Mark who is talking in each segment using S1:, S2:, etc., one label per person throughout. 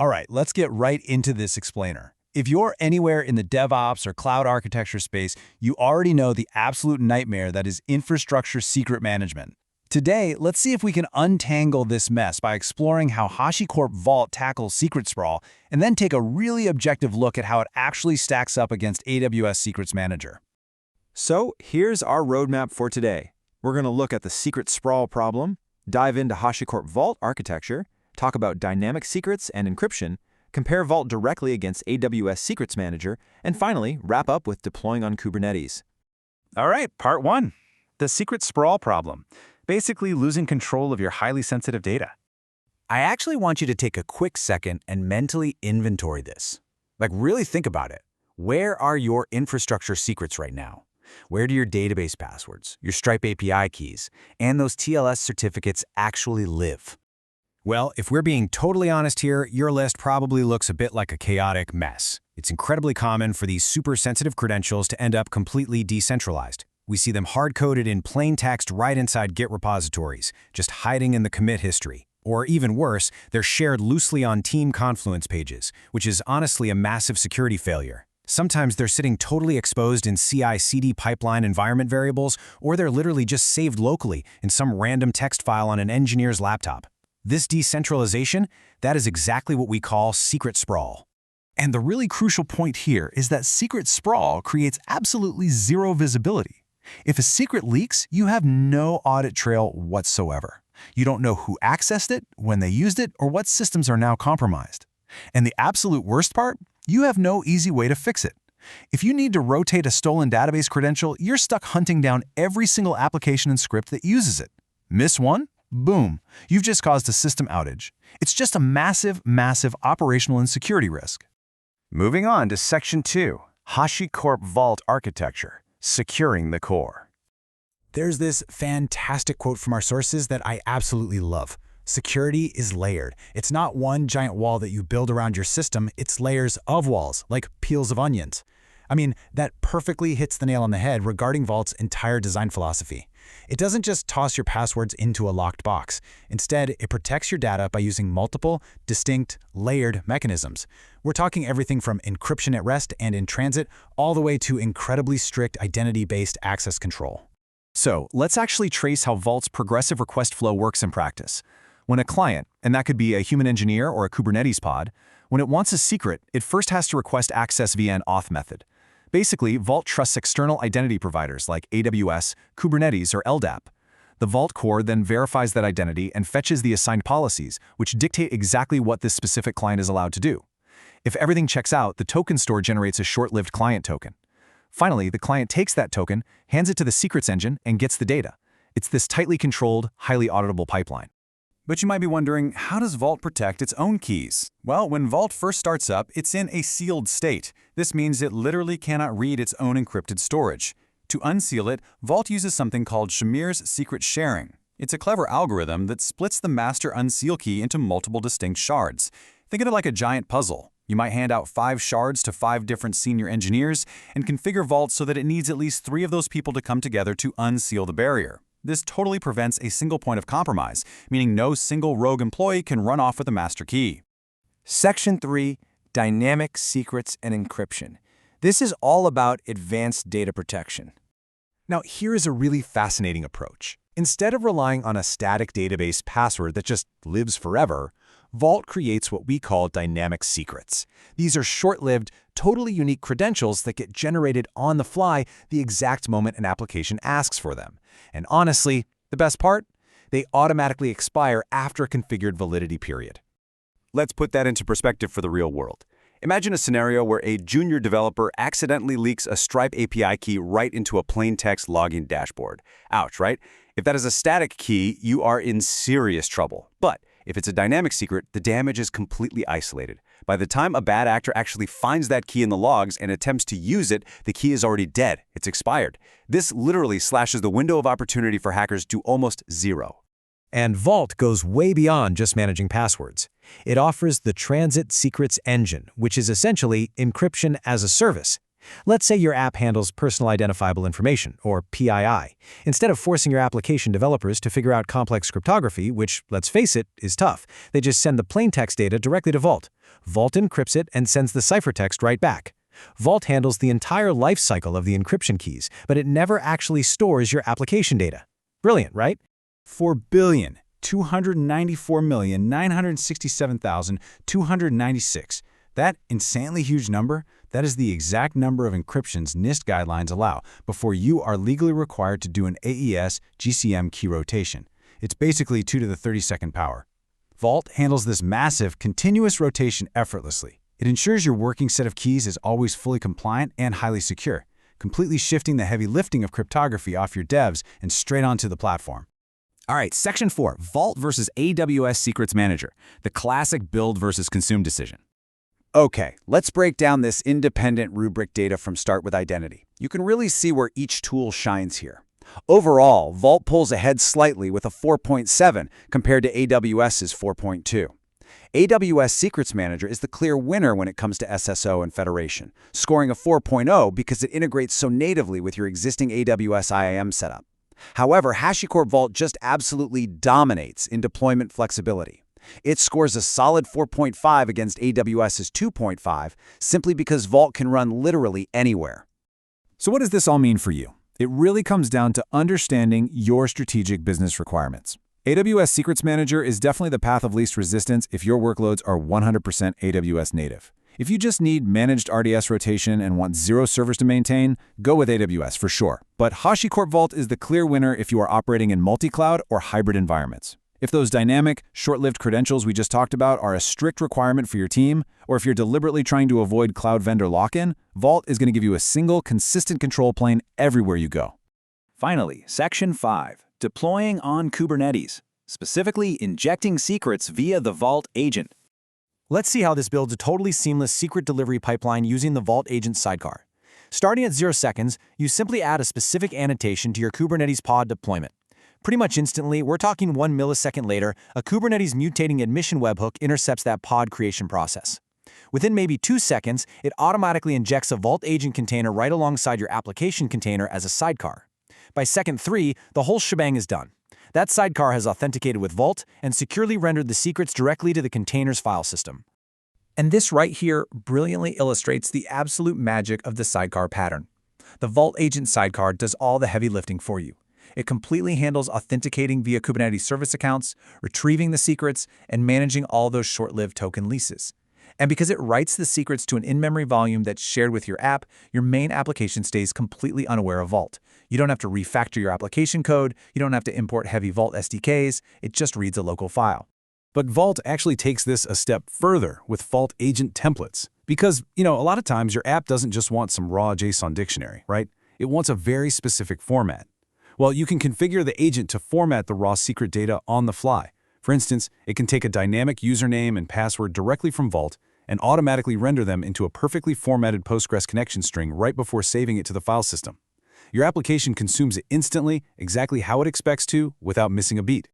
S1: All right, let's get right into this explainer. If you're anywhere in the DevOps or cloud architecture space, you already know the absolute nightmare that is infrastructure secret management. Today, let's see if we can untangle this mess by exploring how HashiCorp Vault tackles secret sprawl, and then take a really objective look at how it actually stacks up against AWS Secrets Manager.
S2: So here's our roadmap for today. We're going to look at the secret sprawl problem, dive into HashiCorp Vault architecture, talk about dynamic secrets and encryption, compare Vault directly against AWS Secrets Manager, and finally, wrap up with deploying on Kubernetes.
S3: All right, part one, the secret sprawl problem. Basically losing control of your highly sensitive data.
S1: I actually want you to take a quick second and mentally inventory this. Like, really think about it. Where are your infrastructure secrets right now? Where do your database passwords, your Stripe API keys, and those TLS certificates actually live? Well, if we're being totally honest here, your list probably looks a bit like a chaotic mess. It's incredibly common for these super sensitive credentials to end up completely decentralized. We see them hard-coded in plain text right inside Git repositories, just hiding in the commit history. Or even worse, they're shared loosely on team Confluence pages, which is honestly a massive security failure. Sometimes they're sitting totally exposed in CI/CD pipeline environment variables, or they're literally just saved locally in some random text file on an engineer's laptop. This decentralization, that is exactly what we call secret sprawl.
S4: And the really crucial point here is that secret sprawl creates absolutely zero visibility. If a secret leaks, you have no audit trail whatsoever. You don't know who accessed it, when they used it, or what systems are now compromised. And the absolute worst part? You have no easy way to fix it. If you need to rotate a stolen database credential, you're stuck hunting down every single application and script that uses it. Miss one? Boom, you've just caused a system outage. It's just a massive, massive operational insecurity risk.
S3: Moving on to section 2, HashiCorp Vault architecture, securing the core.
S1: There's this fantastic quote from our sources that I absolutely love. Security is layered. It's not one giant wall that you build around your system, it's layers of walls, like peels of onions. I mean, that perfectly hits the nail on the head regarding Vault's entire design philosophy. It doesn't just toss your passwords into a locked box. Instead, it protects your data by using multiple, distinct, layered mechanisms. We're talking everything from encryption at rest and in transit, all the way to incredibly strict identity-based access control.
S2: So let's actually trace how Vault's progressive request flow works in practice. When a client, and that could be a human engineer or a Kubernetes pod, when it wants a secret, it first has to request access via an auth method. Basically, Vault trusts external identity providers like AWS, Kubernetes, or LDAP. The Vault core then verifies that identity and fetches the assigned policies, which dictate exactly what this specific client is allowed to do. If everything checks out, the token store generates a short-lived client token. Finally, the client takes that token, hands it to the secrets engine, and gets the data. It's this tightly controlled, highly auditable pipeline.
S3: But you might be wondering, how does Vault protect its own keys? Well, when Vault first starts up, it's in a sealed state. This means it literally cannot read its own encrypted storage. To unseal it, Vault uses something called Shamir's secret sharing. It's a clever algorithm that splits the master unseal key into multiple distinct shards. Think of it like a giant puzzle. You might hand out 5 shards to 5 different senior engineers and configure Vault so that it needs at least 3 of those people to come together to unseal the barrier. This totally prevents a single point of compromise, meaning no single rogue employee can run off with the master key.
S5: Section 3, Dynamic Secrets and Encryption. This is all about advanced data protection.
S2: Now, here is a really fascinating approach. Instead of relying on a static database password that just lives forever, Vault creates what we call dynamic secrets. These are short-lived, totally unique credentials that get generated on the fly the exact moment an application asks for them. And honestly, the best part? They automatically expire after a configured validity period.
S3: Let's put that into perspective for the real world. Imagine a scenario where a junior developer accidentally leaks a Stripe API key right into a plain text login dashboard. Ouch, right? If that is a static key, you are in serious trouble. But if it's a dynamic secret, the damage is completely isolated. By the time a bad actor actually finds that key in the logs and attempts to use it, the key is already dead. It's expired. This literally slashes the window of opportunity for hackers to almost zero.
S1: And Vault goes way beyond just managing passwords. It offers the Transit Secrets Engine, which is essentially encryption as a service.
S2: Let's say your app handles personal identifiable information, or PII. Instead of forcing your application developers to figure out complex cryptography, which, let's face it, is tough, they just send the plain text data directly to Vault. Vault encrypts it and sends the ciphertext right back. Vault handles the entire life cycle of the encryption keys, but it never actually stores your application data. Brilliant, right?
S3: 4,294,967,296. That insanely huge number, that is the exact number of encryptions NIST guidelines allow before you are legally required to do an AES GCM key rotation. It's basically 2 to the 32nd power. Vault handles this massive, continuous rotation effortlessly. It ensures your working set of keys is always fully compliant and highly secure, completely shifting the heavy lifting of cryptography off your devs and straight onto the platform.
S1: All right, Section 4, Vault versus AWS Secrets Manager, the classic build versus consume decision.
S3: Okay, let's break down this independent rubric data from start with identity. You can really see where each tool shines here. Overall, Vault pulls ahead slightly with a 4.7 compared to AWS's 4.2. AWS Secrets Manager is the clear winner when it comes to SSO and federation, scoring a 4.0 because it integrates so natively with your existing AWS IAM setup. However, HashiCorp Vault just absolutely dominates in deployment flexibility. It scores a solid 4.5 against AWS's 2.5 simply because Vault can run literally anywhere.
S2: So what does this all mean for you? It really comes down to understanding your strategic business requirements. AWS Secrets Manager is definitely the path of least resistance if your workloads are 100% AWS native. If you just need managed RDS rotation and want 0 servers to maintain, go with AWS for sure. But HashiCorp Vault is the clear winner if you are operating in multi-cloud or hybrid environments. If those dynamic, short-lived credentials we just talked about are a strict requirement for your team, or if you're deliberately trying to avoid cloud vendor lock-in, Vault is going to give you a single, consistent control plane everywhere you go.
S1: Finally, Section 5, deploying on Kubernetes, specifically injecting secrets via the Vault agent.
S2: Let's see how this builds a totally seamless secret delivery pipeline using the Vault agent sidecar. Starting at 0 seconds, you simply add a specific annotation to your Kubernetes pod deployment. Pretty much instantly, we're talking 1 millisecond later, a Kubernetes mutating admission webhook intercepts that pod creation process. Within maybe 2 seconds, it automatically injects a Vault agent container right alongside your application container as a sidecar. By second 3, the whole shebang is done. That sidecar has authenticated with Vault and securely rendered the secrets directly to the container's file system. And this right here brilliantly illustrates the absolute magic of the sidecar pattern. The Vault agent sidecar does all the heavy lifting for you. It completely handles authenticating via Kubernetes service accounts, retrieving the secrets, and managing all those short-lived token leases. And because it writes the secrets to an in-memory volume that's shared with your app, your main application stays completely unaware of Vault. You don't have to refactor your application code, you don't have to import heavy Vault SDKs, it just reads a local file.
S3: But Vault actually takes this a step further with Vault agent templates. Because, a lot of times your app doesn't just want some raw JSON dictionary, right? It wants a very specific format. Well, you can configure the agent to format the raw secret data on the fly. For instance, it can take a dynamic username and password directly from Vault and automatically render them into a perfectly formatted Postgres connection string right before saving it to the file system. Your application consumes it instantly, exactly how it expects to, without missing a beat.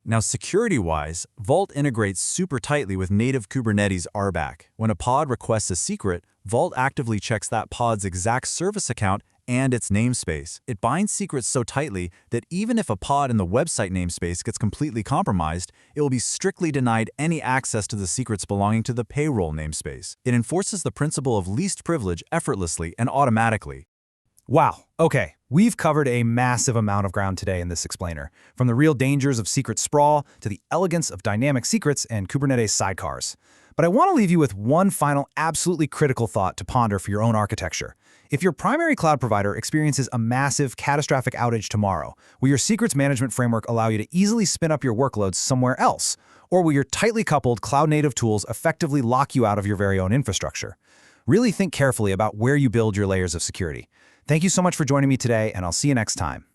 S2: Now, security-wise, Vault integrates super tightly with native Kubernetes RBAC. When a pod requests a secret, Vault actively checks that pod's exact service account and its namespace. It binds secrets so tightly that even if a pod in the website namespace gets completely compromised, it will be strictly denied any access to the secrets belonging to the payroll namespace. It enforces the principle of least privilege effortlessly and automatically. Wow, okay, we've covered a massive amount of ground today in this explainer, from the real dangers of secret sprawl to the elegance of dynamic secrets and Kubernetes sidecars. But I want to leave you with one final absolutely critical thought to ponder for your own architecture. If your primary cloud provider experiences a massive, catastrophic outage tomorrow, will your secrets management framework allow you to easily spin up your workloads somewhere else? Or will your tightly coupled cloud-native tools effectively lock you out of your very own infrastructure? Really think carefully about where you build your layers of security. Thank you so much for joining me today, and I'll see you next time.